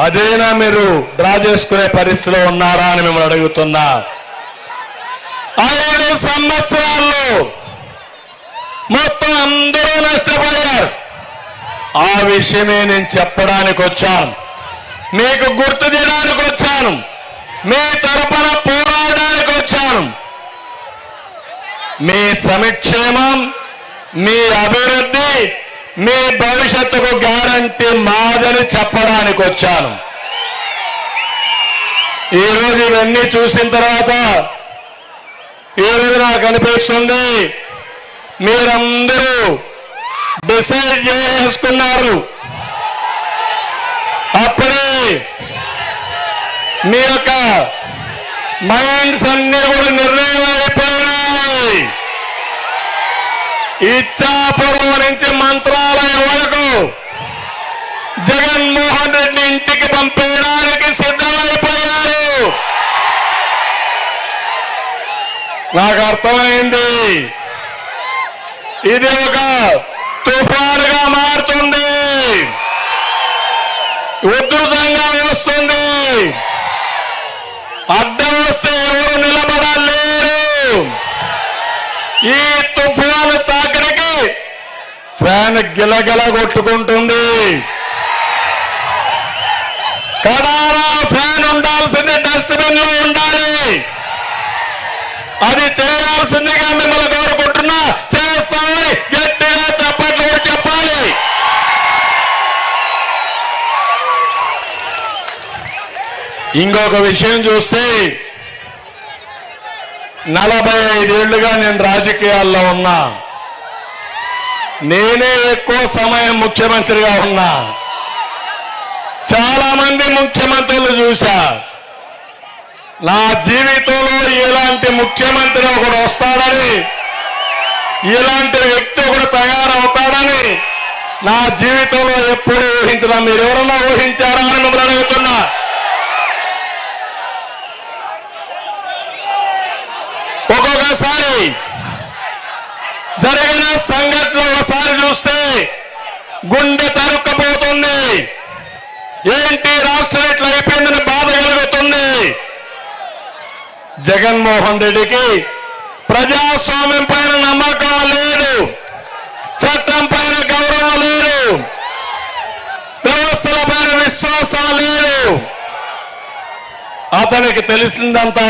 అదేనా మీరు డ్రా చేసుకునే పరిస్థితిలో ఉన్నారా అని మిమ్మల్ని అడుగుతున్నా. 5 సంవత్సరాల్లో మొత్తం అందరూ నష్టపోయారు. ఆ విషయమే నేను చెప్పడానికి వచ్చాను, మీకు గుర్తు చేయడానికి వచ్చాను, మీ తరపున పోరాడడానికి వచ్చాను. మీ సంక్షేమం, మీ అభివృద్ధి, మీ భవిష్యత్తుకు గ్యారంటీ మాదని చెప్పడానికి వచ్చాను. ఈరోజు ఇవన్నీ చూసిన తర్వాత ఈరోజు నాకు అనిపిస్తుంది మీరందరూ డిసైడ్ చేసుకున్నారు. అప్పుడే మీ యొక్క మైండ్స్ అన్ని కూడా నిర్ణయం అయిపోయినాయి. ఇచ్చాపురం నుంచి మంత్రాలయం వరకు జగన్మోహన్ రెడ్డి ఇంటికి పంపేయడానికి సిద్ధమైపోయారు. నాకు అర్థమైంది, ఇది ఒక తుఫానుగా మారుతుంది, ఉధృతంగా వస్తుంది. అడ్డం వస్తే ఎవరు నిలబడలేరు. ఈ తుఫాను తాకిడికి ఫ్యాన్ గిలగిల కొట్టుకుంటుంది. కడారా ఫ్యాన్ ఉండాల్సింది డస్ట్బిన్ లో ఉండాలి. అది చేయాల్సిందిగా మిమ్మల్ని కోరుకుంటున్నా. చేస్తామని గట్టిగా చప్పట్లు కూడా చెప్పాలి. ఇంకొక విషయం చూస్తే 45 ఏళ్లుగా నేను రాజకీయాల్లో ఉన్నా. నేనే ఎక్కువ సమయం ముఖ్యమంత్రిగా ఉన్నా. చాలా మంది ముఖ్యమంత్రులు చూశా. నా జీవితంలో ఇలాంటి ముఖ్యమంత్రి ఒకడు వస్తాడని, ఇలాంటి వ్యక్తి ఒకడు తయారవుతాడని నా జీవితంలో ఎప్పుడు ఊహించలా. మీరు ఎవరన్నా ఊహించారా అని మిమ్మల్ని అడుగుతున్నా. ఒక్కొక్కసారి జరిగిన సంఘటన ఒకసారి చూస్తే గుండె తరుక్కుపోతుంది. ఏంటి రాష్ట్రం ఇట్లా అయిపోయిందని బాధ కలుగుతుంది. జగన్మోహన్ రెడ్డికి ప్రజాస్వామ్యం పైన నమ్మకం లేదు, చట్టం పైన గౌరవం లేదు, వ్యవస్థల పైన విశ్వాసం లేదు. అతనికి తెలిసిందంతా